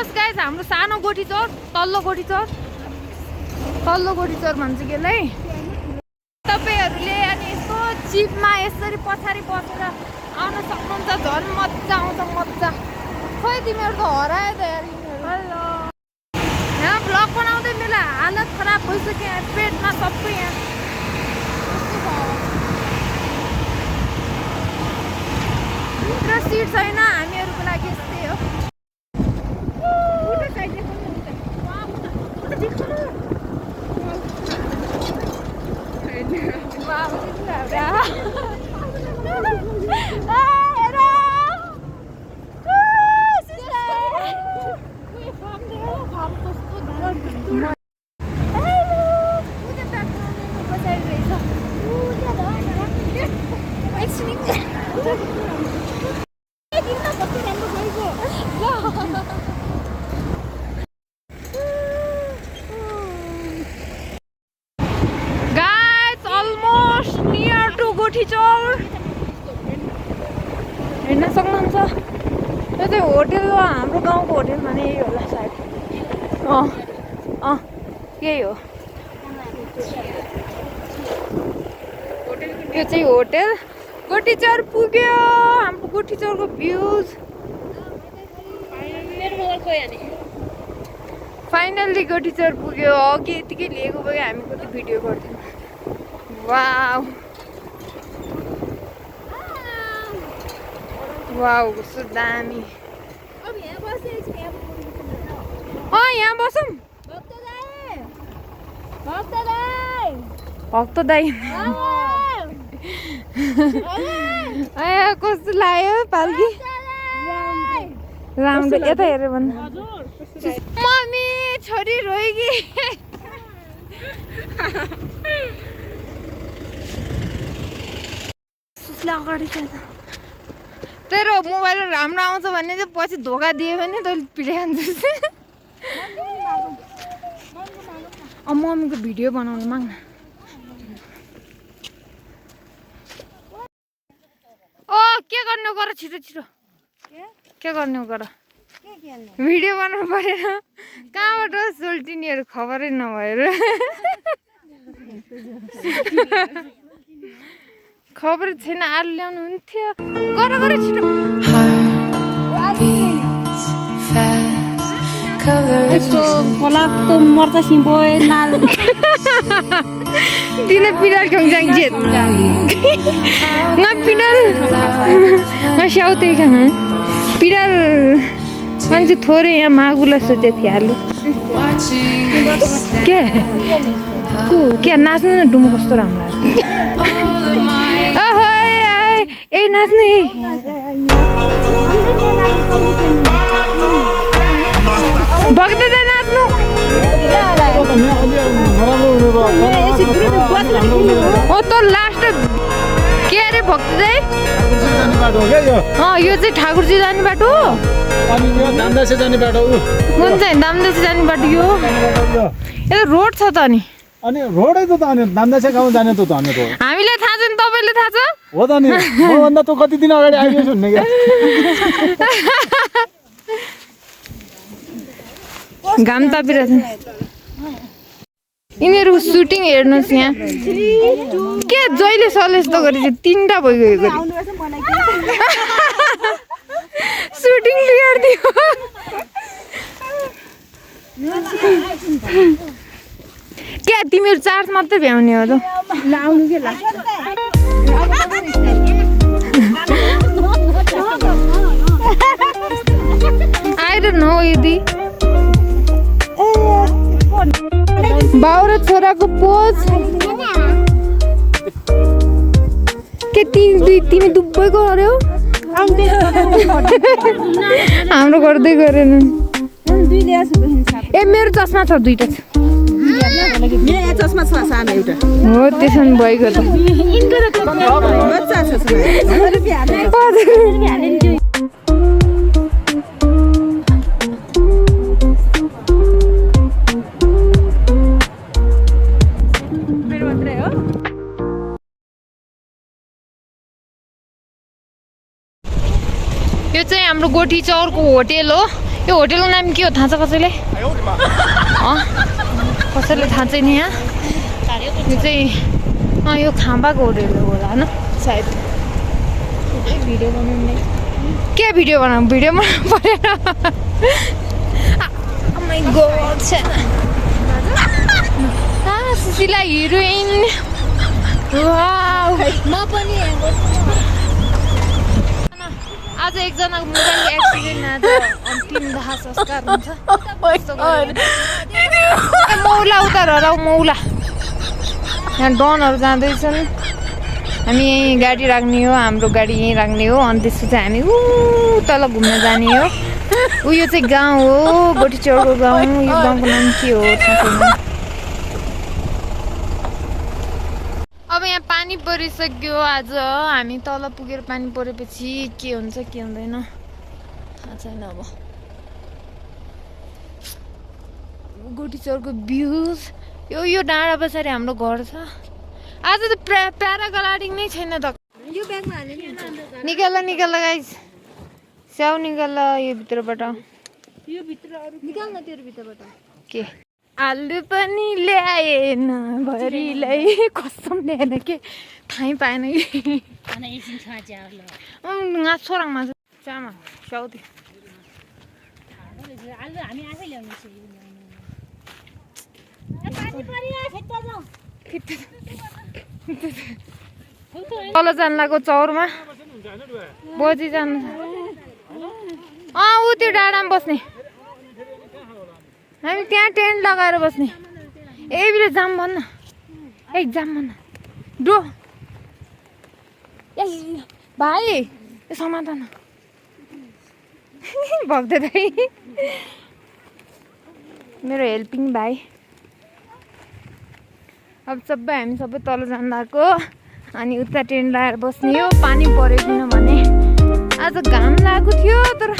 हेर्नुहोस् गाइस हाम्रो सानो गोठी चौर तल्लो गोठी चौर भन्छ के लै तपाईहरुले अनि यस्तो चिपमा यसरी पछाडी बसेर आउन सक्नुहुन्छ झन् मज्जा आउँछ मज्जा खोइ तिमीहरु त हरायो त यार हेलो यहाँ ब्लग बनाउँदै मेला हालत खराब भइसक्यो यहाँ पेटमा सबै यहाँ भित्र सिट छैन हामीहरुको लागि यस्तै हो हेर्न सक्नुहुन्छ यो चाहिँ होटेल हो हाम्रो गाउँको होटेल भने यही होला सायद यही हो यो चाहिँ होटेल गोठीचौर पुग्यो हाम्रो गोठीचौरको भ्यूज फाइनल्ली गोठीचौर पुग्यो अघि यतिकै लिएको भए हामी कति भिडियो गर्थ्यौँ वाउ वाउ कस्तो दामी यहाँ बसौँ भक्त दाई कस्तो लाग्यो पाल्की राम्रो यता हेऱ्यो भने मम्मी छोरी रोइगी अगाडि तेरो मोबाइल राम्रो आउँछ भने चाहिँ पछि धोका दियो भने तैँले पिटाइ खान्छस् मम्मीको भिडियो बनाउनु माग न के गर्ने गर छिटो छिटो के गर्ने गर भिडियो बनाउनु परेन कहाँबाट सोल्टिनीहरू खबरै नभएर खबर छैन आलु ल्याउनु हुन्थ्यो गर गर छिटो Kolakto morta simboy nal. Dina pinal kang jangjet. Nga pinal. Nga shout hai kang. Pinal. Manju थोड़े यहाँ मागुला सोचे थी आलू. क्या? क्या नाचने ना डुमो कस्तो राम्रो. ए नाच्ने. भक्तले नाच्नु त लास्ट के अरे भक्त चाहिँ यो चाहिँ ठाकुरजी जाने बाटो हो दामदासे जाने बाटो कुन चाहिँ दामदासे जाने बाटो यो रोड छ त अनि रोडै त अनि दामदासे गाउँ जाने त अनि त हामीलाई थाहा छ नि तपाईले थाहा छ हो त नि मभन्दा त कति दिन अगाडि आइयो सुन्ने के घाम तापिरहेछ यिनीहरू सुटिङ हेर्नुहोस् यहाँ के जहिले सलेस त गरेछ 3टा भइगयो सुटिङ बिगार्दियो क्या तिमीहरू चार्ज मात्रै भ्याउने हो त लाउनु के ला I don't know यदि बाउ र छोराको पोज के तिमी दुबै गर्यौ हाम्रो गर्दै गरेन ए मेरो चस्मा छ 2टा छ मेरो चस्मा छ सानो एउटा हो त्यसो नि भइगयो त बच्चा छ यो चाहिँ हाम्रो गोठीचौरको होटेल हो यो होटेलको नाम के हो थाहा छ कसैले कसैले थाहा छैन यहाँ यो चाहिँ यो खाम्बाको होटेल हो होला होइन सायद भिडियो बनाउनु के भिडियो बनाउनु भिडियो बनाउनु परेन my God Sushila heroine wow म पनि आज एकजनाको मोबाइल एक्सिडेन्ट आज अन्तिम दाह संस्कार हुन्छ मौला उता हराउ मौला यहाँ डनहरू जाँदैछन् हामी यहीँ गाडी राख्ने हो हाम्रो गाडी यहीँ राख्ने हो अनि त्यसपछि हामी तल घुम्न जाने हो यो चाहिँ गाउँ हो गोटीचौरको गाउँ यो गाउँको नाम के हो थाहा छैन अब यहाँ पानी परिसक्यो आज हामी तल पुगेर पानी परेपछि के हुन्छ के हुँदैन थाहा छैन अब गोटीचौरको भ्युज यो डाँडा पछाडि हाम्रो घर छ आज त प्याराग्लाइडिङ नै छैन त यो ब्यागमा हाल्ने निकाल गाइस स्याउ निकाल यो भित्रबाट यो भित्र अरु निकाल न तेरो भित्रबाट के आलु पनि ल्याएन भरिलाई कसम ल्याएन के थाहै पाएन कि छोरामा चामा स्याउदी हामी आफै ल्याउनु तल जानु लाग्यो चौरमा बजी जानु ऊ त्यो डाँडामा बस्ने हामी त्यहाँ टेन्ट लगाएर बस्ने बिले जाम भन्न जाम भन्न डो भाइ समाधान भक्दै दाइ मेरो हेल्पिङ भाइ अब हामी सबै तल जानु लाग्यो अनि उता टेन्ट लगाएर बस्ने हो पानी पऱ्यो किनभने आज घाम लागेको थियो तर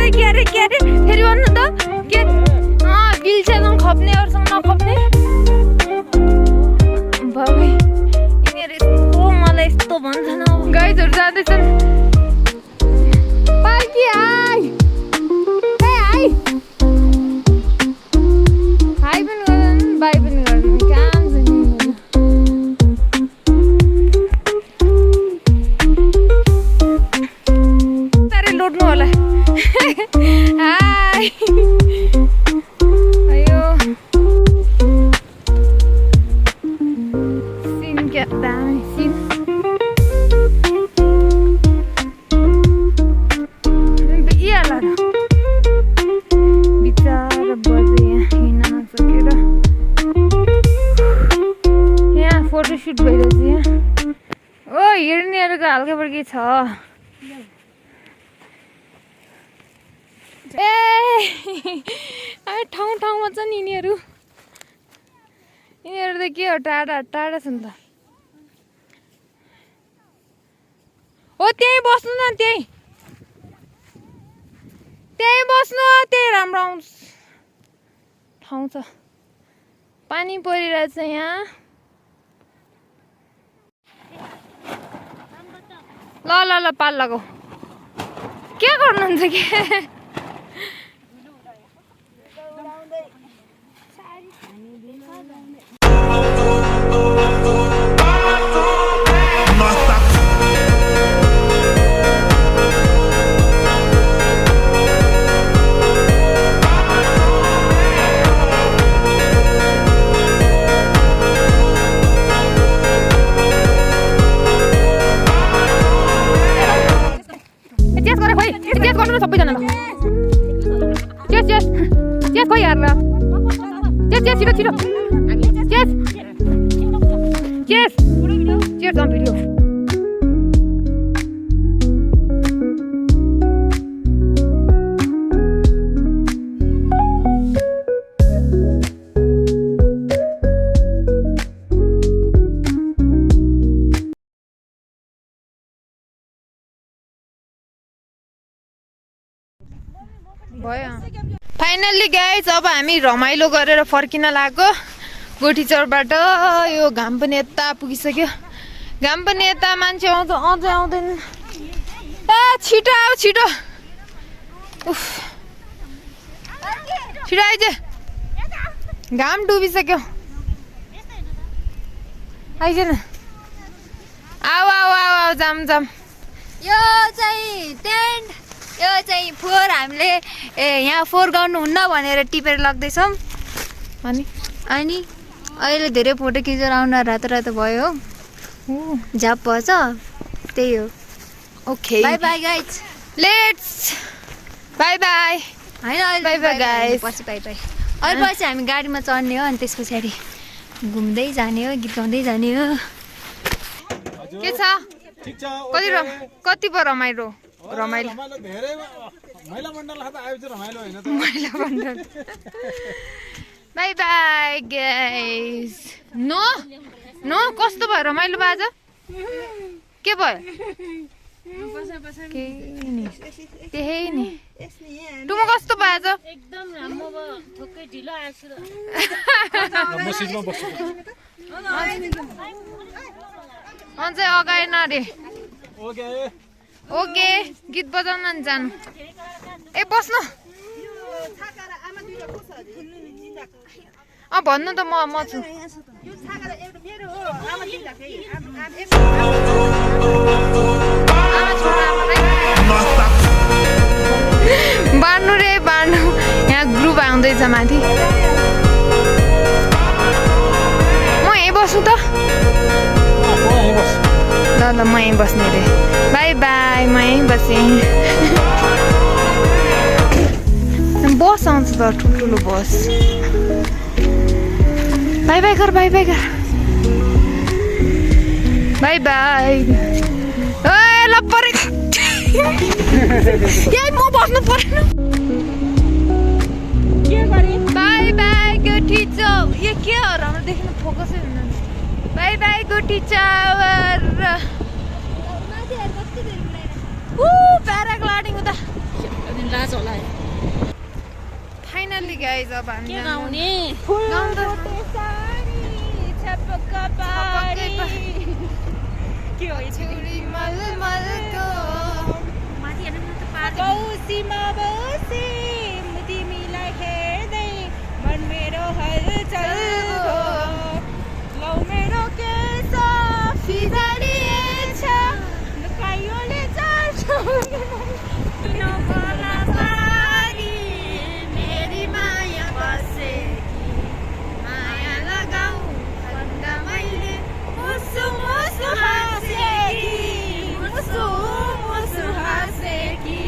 के अरे फेरि भन्नु त के बिल्छासँग खप्नेहरूसँग नखप्ने बाबै यिनीहरू यस्तो मलाई यस्तो भन्छन् गाइजहरू जाँदैछन् पार्की हाई हाई पनि गर्दैन बाई पनि गर्दैन काम छ लोड्नु होला हाई अयो सिन क्या दामी सिन इहाल्ला बिचारा बजे यहाँ हिँड्न नसकेर यहाँ फोटोसुट भइरहेछ यहाँ ओ हिँड्नेहरूको हल्का फर्की छ ठाउँमा छ नि यिनीहरू त के हो टाढा टाढा छ नि त हो त्यहीँ बस्नु न त्यहीँ बस्नु त्यही राम्रो आउँछ ठाउँ छ पानी परिरहेछ यहाँ ल पाल लगाऊ के गर्नुहुन्छ के सबैजनालाई खोइ यार छिटो भिडियो भयो फाइनल्ली गाइज अब हामी रमाइलो गरेर फर्किन लाग्यो गोठीचौरबाट यो घाम पनि यता पुगिसक्यो घाम पनि यता मान्छे आउँछ अझै आउँदैन छिटो आऊ छिटो उफ छिटो आइज घाम डुबिसक्यो आइज न आऊ आऊ आऊ आऊ जाम जाम यो चाहिँ टेन्ट यो चाहिँ फोहोर हामीले यहाँ फोहोर गर्नुहुन्न भनेर टिपेर लग्दैछौँ अनि अनि अहिले धेरै फोटो खिचेर आउन रातो रातो भयो हो झाप पर्छ त्यही हो okay by by guys let's by by होइन अहिले Bye bye, guys. पछि बाई बाई अहिले पछि हामी गाडीमा चढ्ने हो अनि त्यस पछाडि घुम्दै जाने हो गीत गाउँदै जाने हो के छ कति पो रमाइलो रमाइलो महिला मण्डल खाँदा आएपछि रमाइलो होइन त महिला मण्डल बाई बाई गाइस नो नो कस्तो भयो रमाइलो भयो आज के भयो केही नि त्यही नि टुमो कस्तो भयो आज एकदम राम्रो भयो थोकै ढिलो आएको म सिटमा बस्छु अझै अगाडि नरे ओके ओके गीत बजाउन नि जानु ए बस्नु भन्नु त म छु बाँड्नु रे बाँड्नु यहाँ ग्रुप आउँदैछ माथि म यहीँ बस्नु त ल ल म यहीँ बस्ने रे बाई बाई म यहीँ बसेँ बस आउँछ त ठुल्ठुलो बस बाई बाई गर बाई बाई गर बाई बाई ए ल परेको यही म बस्नु परेन बाई बाई गुटी चाउ यो के हो र हाम्रो देख्न फोकसै हुँदैन बाई बाई गुटी चावर प्याराग्लाइडिङ हुँदा लाज होला फाइनल्ली गाइज अब हामी के गाउने के हो छुरी मलमलको माथि हेर्नु न त पार्दै बौसीमा बौसी तिमीलाई हेर्दै मन मेरो हलचल हो लौ मेरो केस फिजाडिएछ लुकायोले चार्छ नगला सारी मेरी माया बसे माया लगाऊ भन्दा मैले मुसु मुसु हाँसेकी मुसु मुसु हाँसेकी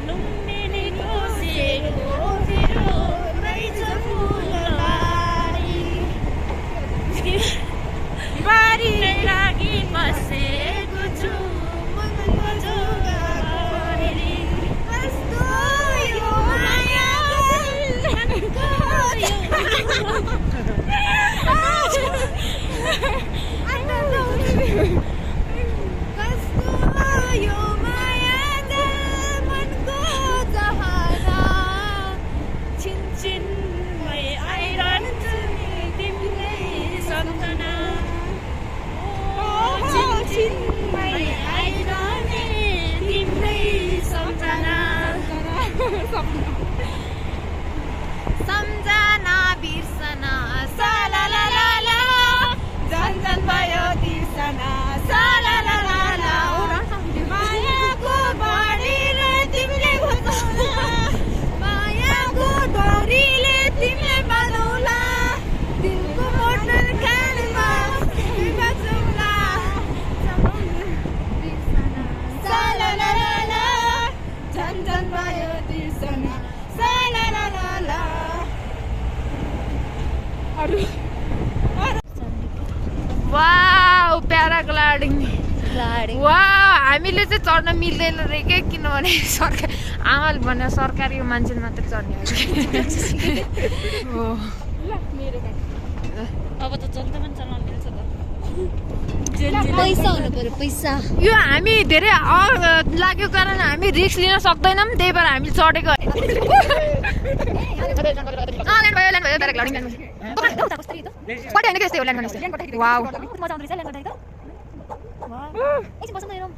लुम्बिनी टोसेको मेरो रहेछ फुलबारी बारी लागि बसेको छु मनको जोगारी कस्तो यो माया कस्तो यो माया मनको जहाना छिनछिनमै आइरहन्छ नि तिमीले सम्झना छिनछिनमै आइरहने तिम्रै सम्झना सम्झना बिर्सना साला ला ला ला झन् झन् भयो तिर्सना साला ला ला ला मायाको बाढीले तिमीले घुचाउला मायाको डोरीले तिमीले बाँधौला दिलको मोटर खानमा बचौला साला ला ला ला झन् झन् भयो तिर्सना साला ला ला ला वाउ प्याराग्लाइडिङ वाउ हामीले चाहिँ चढ्न मिल्दैन रहेछ के किनभने सरकार आमाले भने सरकारी मान्छेले मात्रै चढ्ने हो अब त जनता पनि चलाउन मिल्छ त पैसा हुनु पर्यो पैसा यो हामी धेरै लाग्यो कारण हामी रिस्क लिन सक्दैनौँ त्यही भएर हामीले चढेको वाउ मजा आउँदो रहेछ ल्यान्ड गर्दाखेरि त एकछिन बसौँ न हेरौँ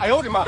哎呦我的妈！